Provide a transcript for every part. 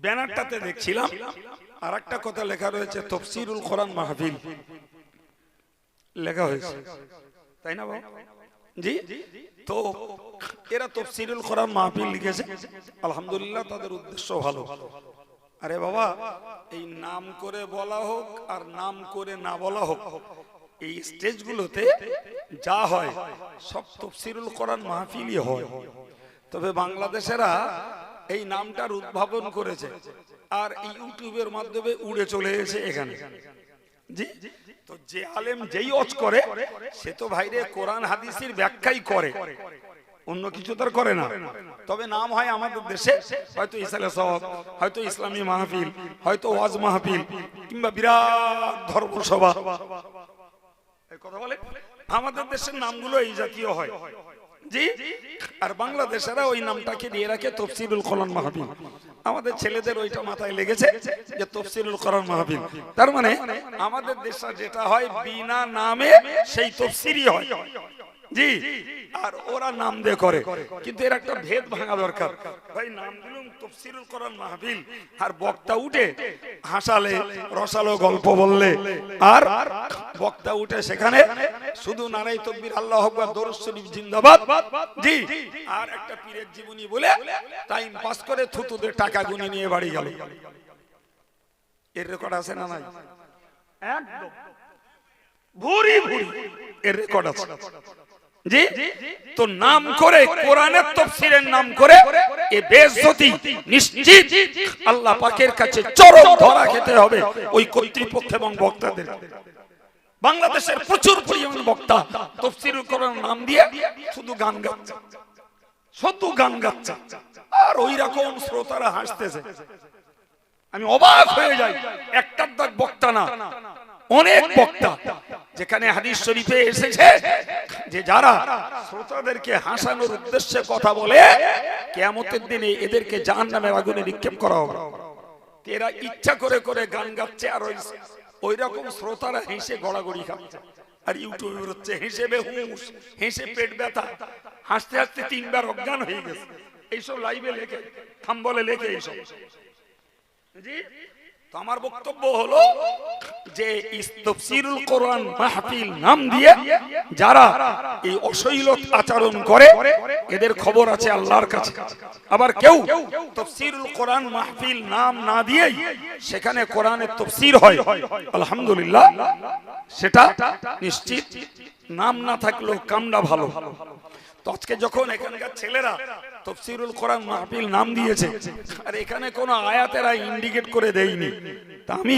ব্যানারটাতে দেখছিলাম আর একটা কথা লেখা রয়েছে তাফসীরুল কোরআন মাহফিল লেখা হয়েছে, তাই না বাবা? জি, তো এরা তাফসীরুল কোরআন মাহফিল লিখেছে, আলহামদুলিল্লাহ, তাদের উদ্দেশ্য ভালো। আরে বাবা, এই নাম করে বলা হোক আর নাম করে না বলা হোক, এই স্টেজগুলোতে যা হয় সব তাফসীরুল কোরআন মাহফিলই হয়। তবে বাংলাদেশেরা এই নামটার উদ্ভাবন করেছে আর এই ইউটিউবের মাধ্যমে উড়ে চলে এসে এখানে। জি, তো যে আলেম যেই ওয়াজ করে সে তো ভাইরে কোরআন হাদিসের ব্যাখ্যাই করে, অন্য কিছু তার করে না। তবে নাম হয় আমাদের দেশে হয়তো ইসলামী সওয়াব, হয়তো ইসলামী মাহফিল, হয়তো ওয়াজ মাহফিল, কিংবা বিরাট ধর্মসভা, এই কথা বলে। আমাদের দেশের নামগুলো এই জাতীয় হয়। জি, আর বাংলাদেশেরা ওই নামটাকে দিয়ে রাখে তাফসীরুল কোরআন মাহফিল। আমাদের ছেলেদের ওইটা মাথায় লেগেছে যে তাফসীরুল কোরআন মাহফিল, তার মানে আমাদের দেশে যেটা হয় বিনা নামে সেই তাফসীরই হয়। জি, আর ওরা নাম দিয়ে করে, কিন্তু এর একটা ভেদ ভাঙা দরকার। ভাই নাম দিলাম তাফসীরুল কোরআন মাহফিল, আর বক্তা উঠে হাসালে রসালো গল্প বললে, আর বক্তা উঠে সেখানে শুধু নারায়ে তাকবীর, আল্লাহু আকবার, দরুদ শরীফ জিন্দাবাদ, জি, আর একটা পীরের জীবনী বলে টাইম পাস করে থুতুদের টাকা গুনে নিয়ে বাড়ি গেল। এর রেকর্ড আছে না নাই? একদম ভুরি ভুরি এর রেকর্ড আছে। জি, তো নাম করে কোরআনের তাফসীরের নাম করে এ বেইজ্জতি নিশ্চিত আল্লাহ পাকের কাছে চরম ধরা খেতে হবে ওই কর্তৃপক্ষ এবং বক্তাদের। বাংলাদেশের প্রচুর পরিমাণ বক্তা তাফসীরুল কোরআন নাম দিয়ে শুধু গান গাচ্ছে, শুধু গান গাচ্ছে, আর ওই রকম শ্রোতারা হাসতেছে। আমি অবাক হয়ে যাই, একটার দাগ বক্তা না, অনেক বক্তা। যেখানে হাদিস শরীফে এসেছে যে যারা শ্রোতাদেরকে হাসানোর উদ্দেশ্যে কথা বলে কিয়ামতের দিনে এদেরকে জাহান্নামের আগুনে নিক্ষেপ করা হবে। এরা ইচ্ছা করে করে গান গাচ্ছে, আর ওই রকম শ্রোতারা হেসে গড়াগড়ি খাচ্ছে, আর ইউটিউবে হচ্ছে হেসে বেহুশ, হেসে পেট ব্যথা, হাসতে হাসতে 3 বার অজ্ঞান হয়ে গেছে। এইসব লাইভে লেখে, থাম্বলে লেখে এইসব। জি, তো আমার বক্তব্য হলো যে তাফসীরুল কোরআন মাহফিল নাম দিয়ে যারা এই অশ্লীল আচরণ করে এদের খবর আছে আল্লাহর কাছে। আবার কেউ তাফসীরুল কোরআন মাহফিল নাম না দিয়ে সেখানে কোরআনের তাফসীর হয়, আলহামদুলিল্লাহ, সেটা নিশ্চিত নাম না থাকলেও কামটা ভালো। তো আজকে যখন এখানকার ছেলেরা তাফসীরুল কোরআন মাহফিল নাম দিয়েছে আর এখানে কোনো আয়াতেরা ইন্ডিকেট করে দেয়নি, তা আমি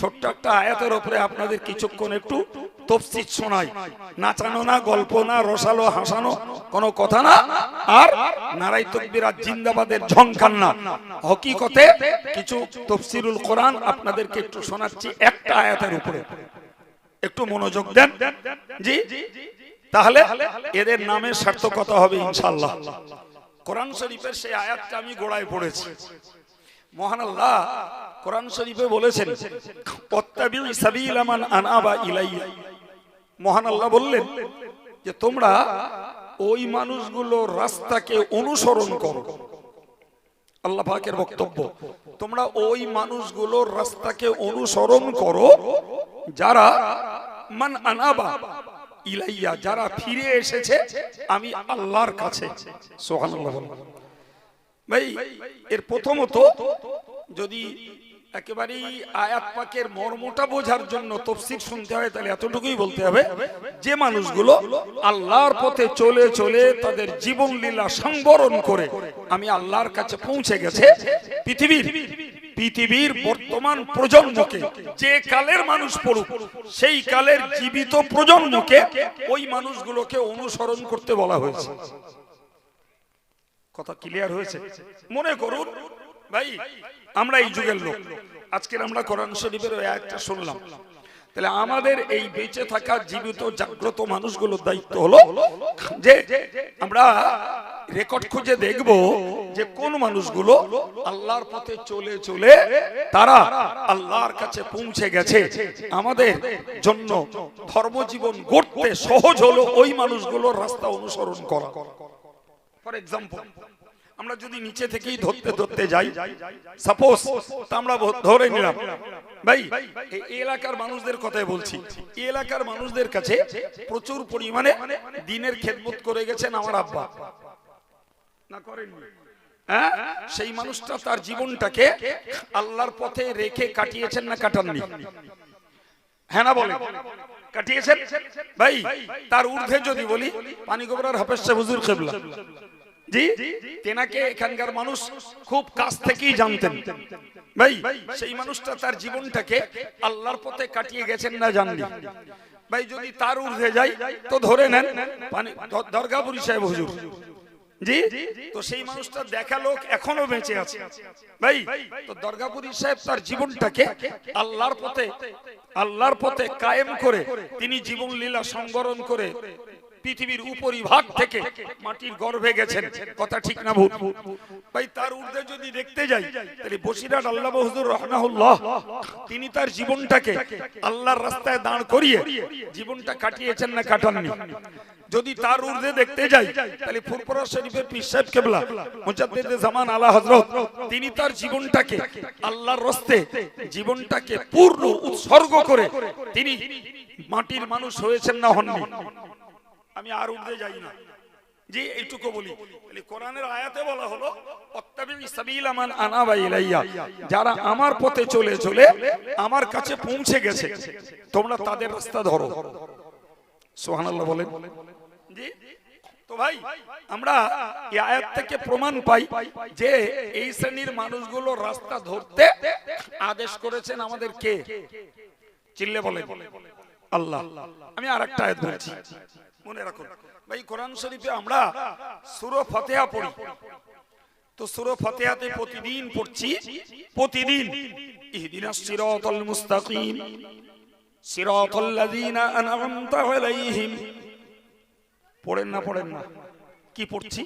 ছোট্ট একটা আয়াতের উপরে আপনাদের কিছুক্ষণ একটু তাফসীর শোনাই। নাচানো না, গল্প না, রসালো হাসানো কোনো কথা না, আর নারায়ে তাকবীর আর জিন্দাবাদের ঝংকার না। হকিকতে কিছু তাফসীরুল কোরআন আপনাদেরকে একটু শোনাচ্ছি একটা আয়াতের উপরে, একটু মনোযোগ দেন। জি, তাহলে এদের নামের সার্থকতা হবে ইনশাআল্লাহ। কোরআন শরীফের সেই আয়াতটা আমি গোড়ায় পড়েছি। মহান আল্লাহ কোরআন শরীফে বলেছেন ওয়াত্তাবিউ সাবিলা মান আনাবা ইলাইয়া। মহান আল্লাহ বললেন যে তোমরা ওই মানুষগুলোর রাস্তাকে অনুসরণ করো। আল্লাহ পাকের বক্তব্য, তোমরা ওই মানুষগুলোর রাস্তাকে অনুসরণ করো যারা মান আনাবা ইলাইয়া, যারা ফিরে এসেছে আমি আল্লাহর কাছে। সুবহানাল্লাহ। ভাই এর প্রথমত যদি একেবারে আয়াত পাকের মর্মটা বোঝার জন্য তাফসীর শুনতে হয় তাহলে এতটুকুই বলতে হবে যে মানুষগুলো আল্লাহর পথে চলে চলে তাদের জীবন লীলা সংবরণ করে আমি আল্লাহর কাছে পৌঁছে গেছে, পৃথিবীর বর্তমান প্রজন্মকে, যে কালের মানুষ পড়ুক সেই কালের জীবিত প্রজন্মকে ওই মানুষগুলোকে অনুসরণ করতে বলা হয়েছে। কথা ক্লিয়ার হয়েছে? মনে করুন ভাই আমরা এই যুগের লোক, আজকের আমরা কোরআন শরীফের ওই আয়াতটা শুনলাম, তাহলে আমাদের এই বেঁচে থাকা জীবিত জাগ্রত মানুষগুলোর দায়িত্ব হলো যে আমরা রেকর্ড খুঁজে দেখব যে কোন মানুষগুলো আল্লাহর পথে চলে চলে তারা আল্লাহর কাছে পৌঁছে গেছে। আমাদের জন্য ধর্মজীবন গড়তে সহজ হলো ওই মানুষগুলোর রাস্তা অনুসরণ করা। ফর এক্সাম্পল আমরা যদি নিচে থেকেই ধরতে ধরতে যাই, সাপোজ আমরা ধরে নিলাম ভাই এই এলাকার মানুষদের কথাই বলছি, এই এলাকার মানুষদের কাছে প্রচুর পরিমাণে দ্বীনের খেদমত করে গেছেন আমার আব্বা, না করেননি? হ্যাঁ, সেই মানুষটা তার জীবনটাকে আল্লাহর পথে রেখে কাটিয়েছেন না কাটাননি? হ্যাঁ না বলেন, কাটিয়েছেন ভাই। তার ঊর্ধ্বে যদি বলি পানিগোবরার হাফেজ সাহেব হুজুর কিবলা জি, তেনাকে এখানকার মানুষ খুব কাছ থেকেই জানতেন ভাই। সেই মানুষটা তার জীবনটাকে আল্লাহর পথে কাটিয়ে গেছেন না জাননি ভাই। যদি তার ঊর্ধ্বে যাই তো ধরে নেন দরগাপুরি সাহেব হুজুর জি, তো সেই মানুষটা দেখা লোক এখনো বেঁচে আছে ভাই। তো দরগাপুরি সাহেব তার জীবনটাকে আল্লাহর পথে কায়েম করে তিনি জীবন লীলা সংবরণ করে পৃথিবীর উপরিভাগ থেকে মাটির গর্ভে গেছেন, কথা ঠিক না ভুল ভাই? তার ঊর্ধ্বে যদি দেখতে যাই তাহলে বসিরহাট আল্লামা হুজুর রাহমাহুল্লাহ তিনি তার জীবনটাকে আল্লাহর রাস্তায় দাঁড় করিয়ে জীবনটা কাটিয়েছেন না কাটাননি? যদি তার ঊর্ধ্বে দেখতে যাই তাহলে ফুরফুরা শরীফের পীর সাহেব কিবলা মুজাদ্দিদ জামান আলা হযরত তিনি তার জীবনটাকে আল্লাহর রাস্তায় জীবনটাকে পূর্ণ উৎসর্গ করে তিনি মাটির মানুষ হয়েছেন না হননি? আমি আর ঊর্ধ্বে যাই না জি, এইটুকু বলি। কোরআনের আয়াতে বলা হলো অত্তাবিউ সাবিলা মান আনাবা ইলাইয়া, যারা আমার পথে চলে চলে আমার কাছে পৌঁছে গেছে তোমরা তাদের রাস্তা ধরো। সুবহানাল্লাহ বলেন জি। তো ভাই আমরা এই আয়াত থেকে প্রমাণ পাই যে এই শ্রেণীর মানুষগুলো রাস্তা ধরতে আদেশ করেছেন আমাদের কে? চিল্লে বলেন আল্লাহ। আমি আরেকটা আয়াত বলছি, মনে রাখুন ভাই। কোরআন শরীফে আমরা সূরা ফাতিহা পড়ি, তো সূরা ফাতিহাতে প্রতিদিন পড়ছি, প্রতিদিন ইহদিনাস সিরাতাল মুস্তাকিম সিরাতাল লাযিনা আন'আমতা আলাইহিম। পড়েন না পড়েন না, কি পড়ছি?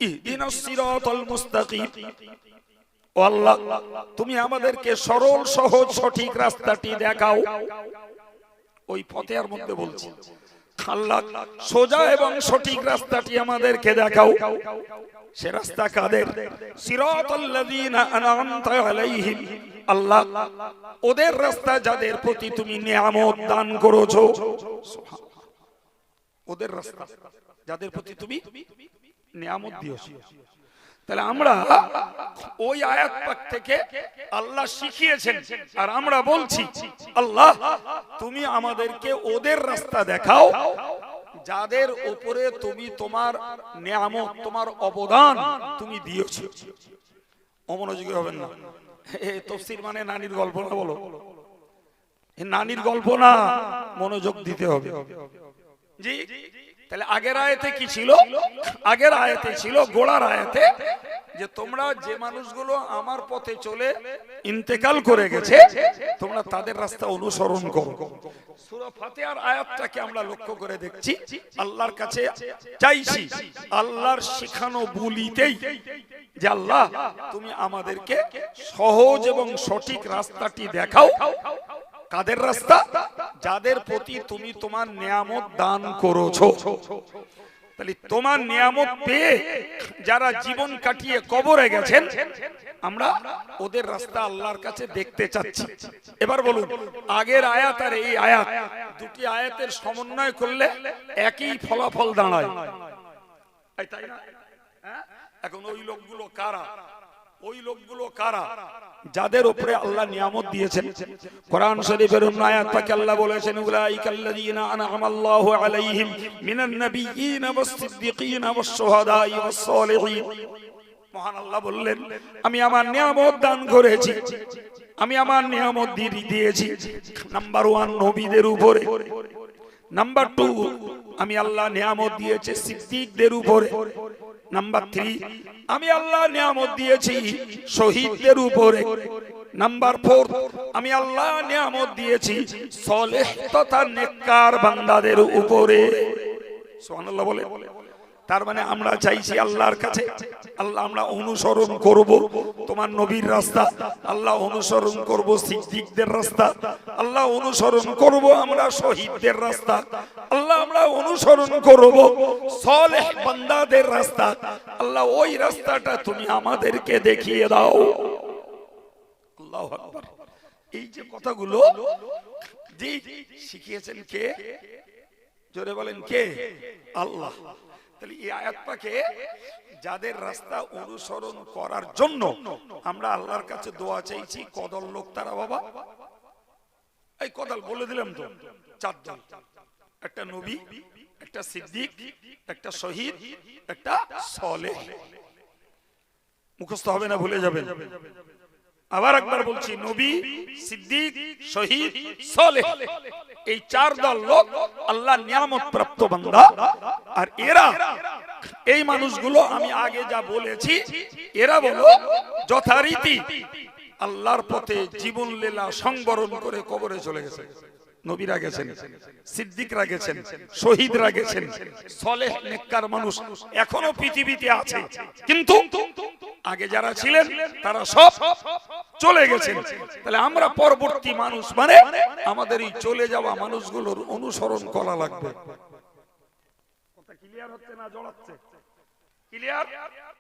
ইহদিনাস সিরাতাল মুস্তাকিম। ও আল্লাহ তুমি আমাদেরকে সরল সহজ সঠিক রাস্তাটি দেখাও। ওই ফাতিহার মধ্যে বলছি আল্লাহ সোজা এবং সঠিক রাস্তাটি আমাদেরকে দেখাও। সে রাস্তা কাদের? সিরাতাল লাযিনা আন'আমতা আলাইহিম, আল্লাহ ওদের রাস্তা যাদের প্রতি তুমি নিয়ামত দান করেছো। ওদের রাস্তা যাদের প্রতি তুমি নিয়ামত দিয়েছো। তাহলে আমরা ওই আয়াত পাক থেকে আল্লাহ শিখিয়েছেন আর আমরা বলছি আল্লাহ তুমি আমাদেরকে ওদের রাস্তা দেখাও যাদের উপরে তুমি তোমার নিয়ামত তোমার অবদান তুমি দিয়েছো। অমনোযোগী হবেন না, তাফসীর মানে নানির গল্প না, বলো নানির গল্প না, মনোযোগ দিতে হবে জি। তাহলে আগের আয়াতে কি ছিল? আগের আয়াতে ছিল, গোড়ার আয়াতে, যে তোমরা যে মানুষগুলো আমার পথে চলে ইন্তেকাল করে গেছে তোমরা তাদের রাস্তা অনুসরণ করো। সূরা ফাতিহার আয়াতটাকে আমরা লক্ষ্য করে দেখছি, আল্লাহর কাছে চাইছি আল্লাহর শেখানো বলিতেই যে আল্লাহ তুমি আমাদেরকে সহজ এবং সঠিক রাস্তাটি দেখাও। কাদের রাস্তা? যাদের প্রতি তুমি তোমার নিয়ামত দান করেছো। তাহলে তোমার নিয়ামত পেয়ে যারা জীবন কাটিয়ে কবরে গেছেন আমরা ওদের রাস্তা আল্লাহর কাছে দেখতে চাচ্ছি। এবার বলুন আগের আয়াত আর এই আয়াত দুটি আয়াতের সমন্বয় করলে একই ফলাফল দাঁড়ায়, তাই না? এখন ওই লোকগুলো কারা? ওই লোকগুলো কারা যাদের উপরে আল্লাহ নিয়ামত দিয়েছেন? কোরআন শরীফের অন্য আয়াত পাকে আল্লাহ বলেছেন উলাইকাল্লাযীনা আন'আমাল্লাহু আলাইহিম মিনান নাবিয়্যিনা ওয়াস-সিদ্দীকিনা ওয়াস-শুহাদা'i ওয়াস-সালিহিন। মহান আল্লাহ বললেন আমি আমার নিয়ামত দান করেছি, আমি আমার নিয়ামত দিয়েছি নাম্বার 1 নবীদের উপরে, নাম্বার 2 আমি আল্লাহ নিয়ামত দিয়েছি সিদ্দিকদের উপরে, নাম্বার 3 আমি আল্লাহ নিয়ামত দিয়েছি শহীদদের উপরে, নাম্বার 4 আমি আল্লাহ নিয়ামত দিয়েছি সালেহ তথা নেককার বান্দাদের উপরে। সুবহানাল্লাহ বলে তার মানে আমরা চাইছি আল্লাহর কাছে, আল্লাহ আমরা অনুসরণ করব তোমার নবীর রাস্তা, আল্লাহ অনুসরণ করব সিদ্দিকদের রাস্তা, আল্লাহ অনুসরণ করব আমরা শহীদদের রাস্তা, আল্লাহ আমরা অনুসরণ করব সালেহ বান্দাদের রাস্তা। আল্লাহ ওই রাস্তাটা তুমি আমাদেরকে দেখিয়ে দাও। আল্লাহু আকবার। এই যে কথাগুলো জি শিখিয়েছেন কে? জোরে বলেন কে? আল্লাহ। তাহলে এই আয়াত পাকে যাদের রাস্তা অনুসরণ করার জন্য আমরা আল্লাহর কাছে দোয়া চাইছি, কদল লোক তারা বাবা। এই কদল বলে দিলাম তো, চারজন, একটা নবী, একটা সিদ্দিক, একটা শহীদ, একটা সালেহ। মুখস্থ হবে না, ভুলে যাবেন। আবার একবার বলছি, নবী, সিদ্দিক, শহীদ, সালেহ, এই চার দল লোক আল্লাহর নিয়ামত প্রাপ্ত বান্দা। আর এরা, এই মানুষগুলো আমি আগে যা বলেছি, এরা বলো যথারীতি আল্লাহর পথে জীবন লীলা সংবরণ করে কবরে চলে গেছে। নবীরা গেছেন, সিদ্দিকরা গেছেন, শহীদরা গেছেন, সালেহ নেককার মানুষ এখনো পৃথিবীতে আছে, কিন্তু আগে যারা ছিলেন তারা সব চলে গেছেন। তাহলে আমরা পরবর্তী মানুষ, মানে আমাদের এই চলে যাওয়া মানুষগুলোর অনুসরণ করা লাগবে। কথা ক্লিয়ার হচ্ছে না জড়াচ্ছে? ক্লিয়ার?